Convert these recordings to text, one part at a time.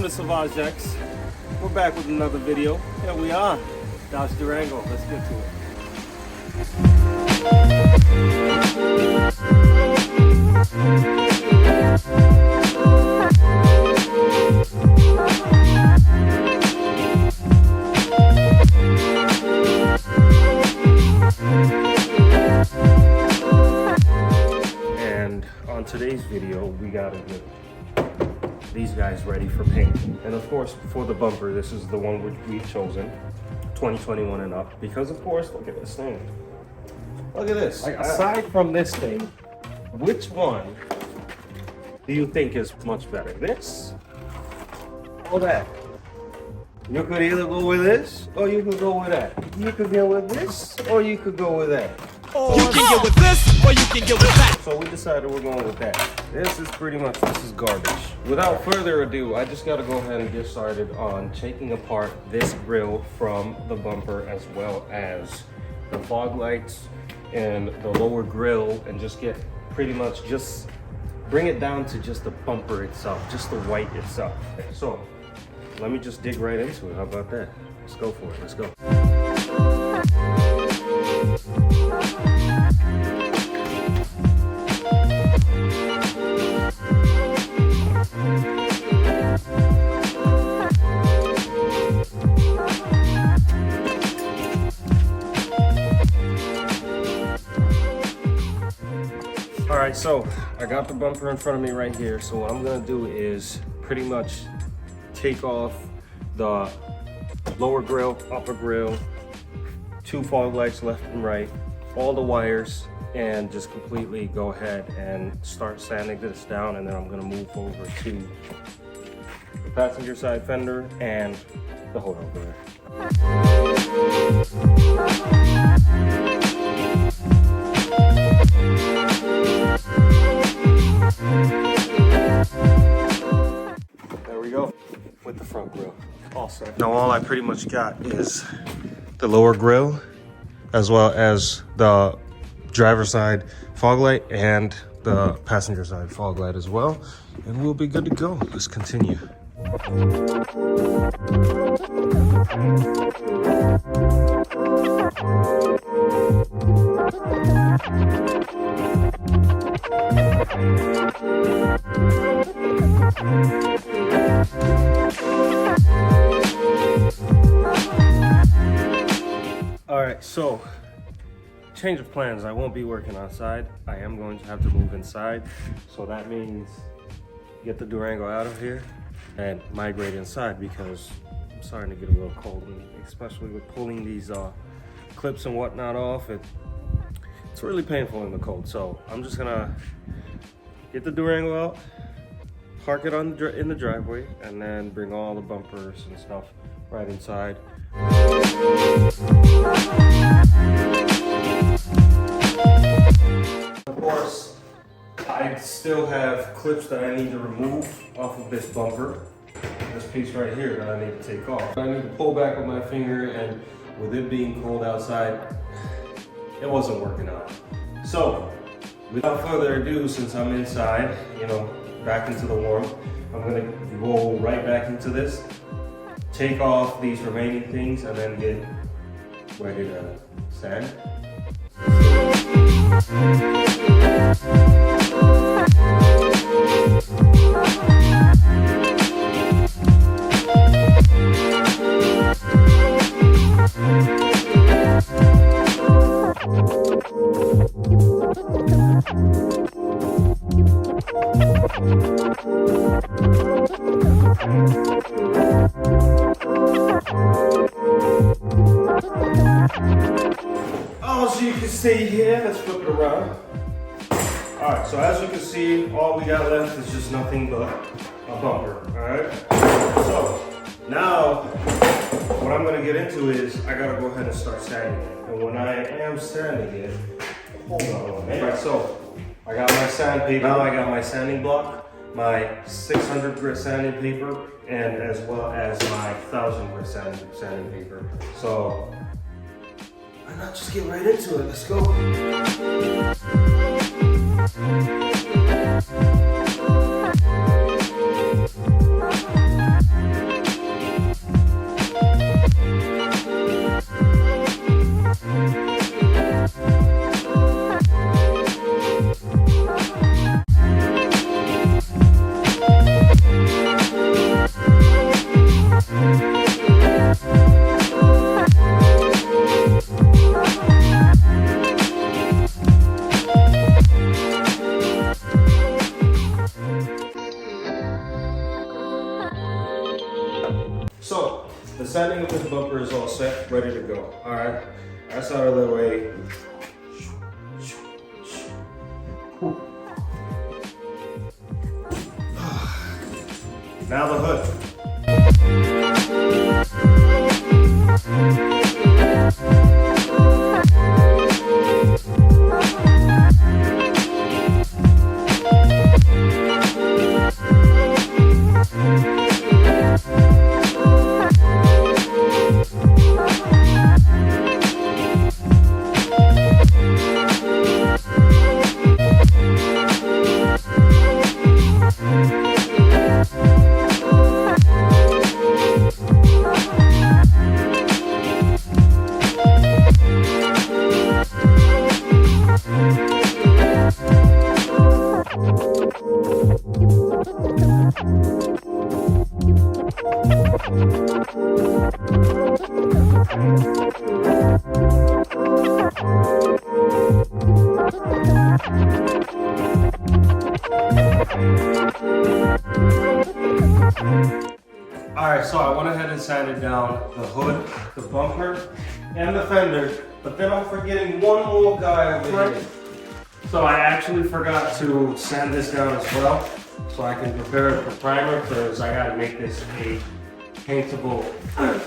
the Savage X. We're back with another video. Here we are, Dodge Durango. Let's get to it. And on today's video, we gotta get these guys ready for paint. And of course, for the bumper, this is the one which we've chosen, 2021 and up, because of course, look at this thing. Look at this. Like, aside from this thing, which one do you think is much better? This or that? You could either go with this or you could go with that. You could go with this or you could go with that. You can get with this or you can get with that. So we decided we're going with that. This is garbage. Without further ado, I just gotta go ahead and get started on taking apart this grille from the bumper, as well as the fog lights and the lower grille, and just get bring it down to just the bumper itself, just the white itself. So let me just dig right into it. How about that? Let's go for it. Let's go. Alright, so I got the bumper in front of me right here. So what I'm gonna do is pretty much take off the lower grille, upper grille, 2 fog lights left and right, all the wires, and just completely go ahead and start sanding this down. And then I'm gonna move over to the passenger side fender and the hood opener. There we go with the front grille. All set. Now all I pretty much got is the lower grille, as well as the driver's side fog light and the passenger side fog light as well, and we'll be good to go. Let's continue. Alright, so change of plans. I won't be working outside. I am going to have to move inside. So that means get the Durango out of here and migrate inside, because I'm starting to get a little cold, and especially with pulling these clips and whatnot off, it's really painful in the cold. So I'm just gonna get the Durango out, park it in the driveway, and then bring all the bumpers and stuff right inside. Of course, I still have clips that I need to remove off of this bumper. This piece right here that I need to take off. I need to pull back with my finger, and with it being cold outside, it wasn't working out. So, without further ado, since I'm inside, back into the warm, I'm gonna go right back into this, take off these remaining things, and then get ready to sand. As you can see here, let's flip it around. Alright, so as you can see, all we got left is just nothing but a bumper. Alright, so now what I'm going to get into is I got to go ahead and start sanding it. And when I am sanding it, hold on a minute. Alright, so I got my sandpaper. Now I got my sanding block, my 600 grit sanding paper, and as well as my 1000 grit sanding paper. So why not just get right into it? Let's go. sanding of this bumper is all set, ready to go. All right, that's out of the way. Now the hood. Alright, so I went ahead and sanded down the hood, the bumper, and the fender, but then I'm forgetting one more guy over here. So I actually forgot to sand this down as well, so I can prepare it for primer, because I gotta make this a paintable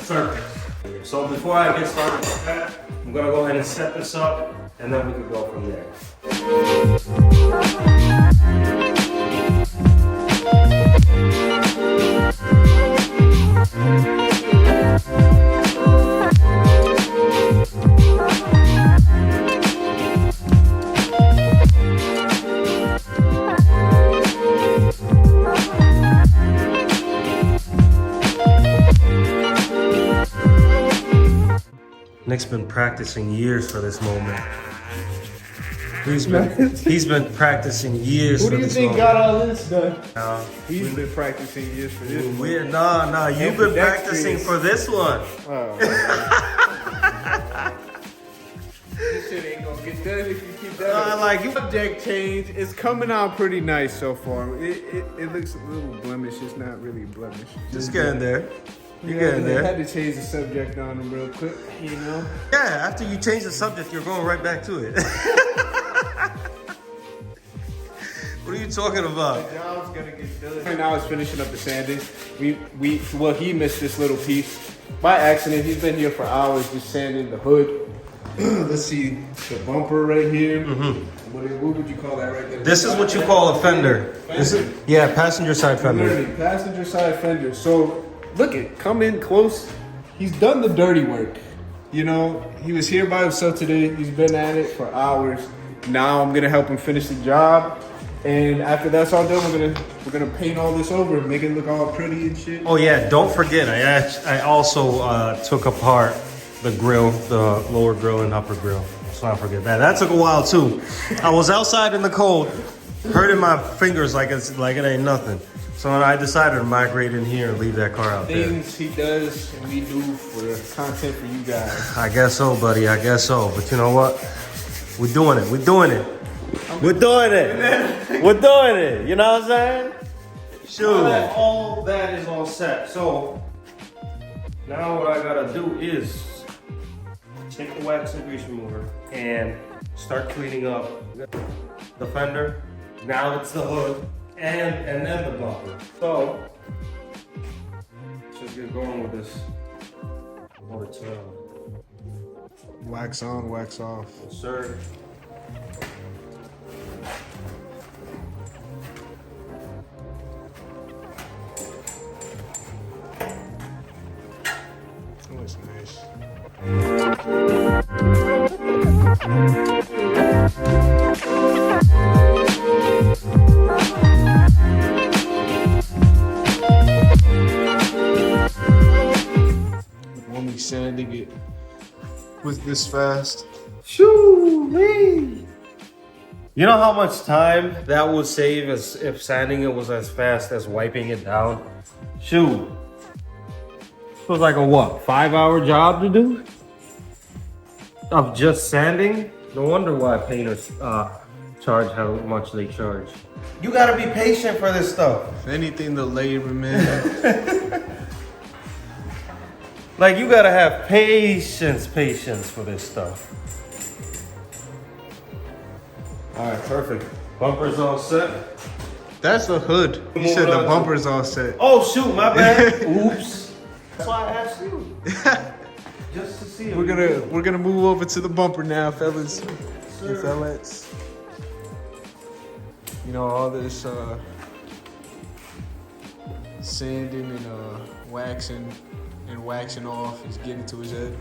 surface. So before I get started with that, I'm gonna go ahead and set this up, and then we can go from there. Nick's been practicing years for this moment. He's been practicing years for this moment. Who do you think got all this done? He's been practicing years for this. Nah, you've been practicing for this one. Oh, this shit ain't gonna get done if you keep that. Like you. Subject change. It's coming out pretty nice so far. It looks a little blemish. It's not really blemish. Just getting there. You're getting I there. had to change the subject on him real quick, you know? Yeah, after you change the subject, you're going right back to it. What are you talking about? The job's gonna get done. Right now, I was finishing up the sanding. He missed this little piece by accident. He's been here for hours just sanding the hood. Let's see, the bumper right here. What would you call that right there? This is what you call a fender. Yeah, passenger side fender. Literally, passenger side fender. So, look it, come in close. He's done the dirty work. You know, he was here by himself today. He's been at it for hours. Now I'm gonna help him finish the job. And after that's all done, we're gonna paint all this over and make it look all pretty and shit. Oh yeah, don't forget, I also took apart the grill, the lower grill and upper grill. Let's not forget that. That took a while too. I was outside in the cold, hurting my fingers like it ain't nothing. So I decided to migrate in here and leave that car out there. Things he does and we do for the content for you guys. I guess so, buddy. I guess so. But you know what? We're doing it. We're doing it. We're doing it. We're doing it. You know what I'm saying? Sure. All that is all set. So now what I gotta do is take the wax and grease remover and start cleaning up the fender. Now it's the hood. And then the bumper. So let's just get going with this. Wax on, wax off. Yes, sir. That looks nice. Only sanding it was this fast. Shoo-wee. You know how much time that would save as if sanding it was as fast as wiping it down? Shoot. It was like a what, 5-hour job to do? Of just sanding? No wonder why painters charge how much they charge. You gotta be patient for this stuff. If anything, the labor, man. Like, you gotta have patience for this stuff. All right, perfect. Bumper's all set. That's the hood. You said the bumper's all set. Oh shoot, my bad. Oops. That's why I asked you. Just to see. We're gonna move over to the bumper now, fellas and fellas. You know, all this sanding and waxing off is getting to his head.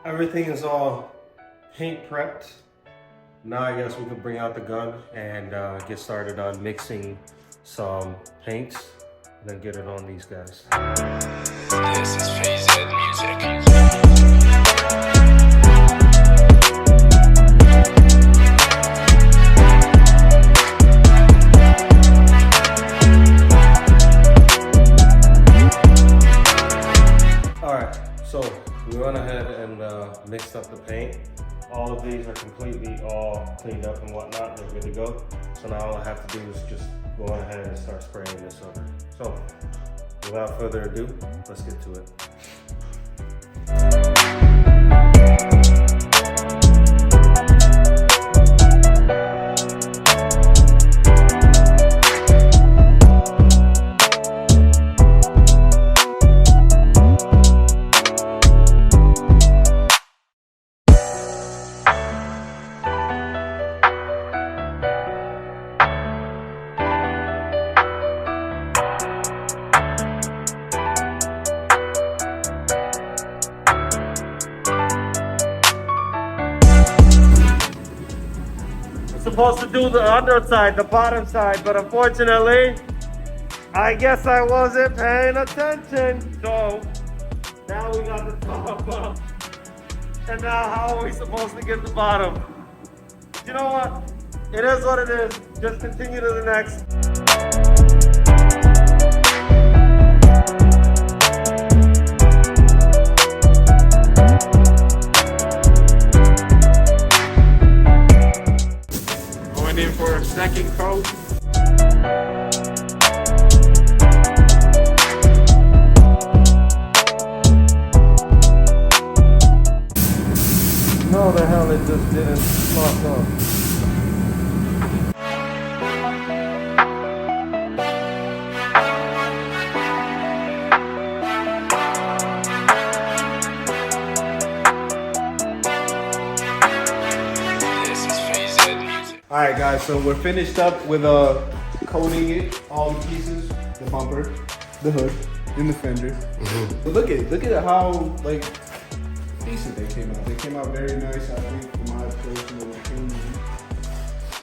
Everything is all paint prepped. Now I guess we could bring out the gun and get started on mixing some paints and then get it on these guys. This is Phase Music. So we went ahead and mixed up the paint. All of these are completely all cleaned up and whatnot. They're good to go. So now all I have to do is just go on ahead and start spraying this over. So without further ado, let's get to it. Supposed to do the underside, the bottom side, but unfortunately, I guess I wasn't paying attention. So now we got the top up. And now how are we supposed to get the bottom? You know what? It is what it is. Just continue to the next. In for a second coat. No, the hell, it just didn't lock up. All right, guys, so we're finished up with coating it, all the pieces, the bumper, the hood, and the fender. But look at how like decent they came out. They came out very nice, I think, for my personal opinion.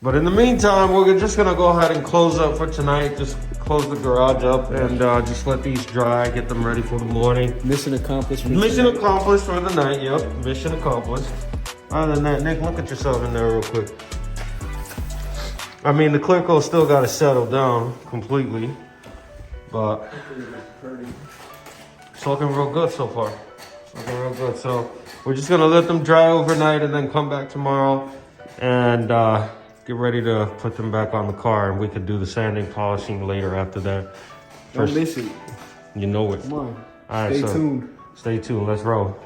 But in the meantime, we're just gonna go ahead and close up for tonight. Just close the garage up and just let these dry, get them ready for the morning. Mission accomplished. Mission accomplished for the night, yep. Mission accomplished. Other than that, Nick, look at yourself in there real quick. I mean, the clear coat still got to settle down completely, but it's looking real good so far. It's looking real good. So we're just gonna let them dry overnight and then come back tomorrow and get ready to put them back on the car, and we could do the sanding, polishing later after that. Don't miss it. You know it. Come on. All right, Stay tuned. Stay tuned. Let's roll.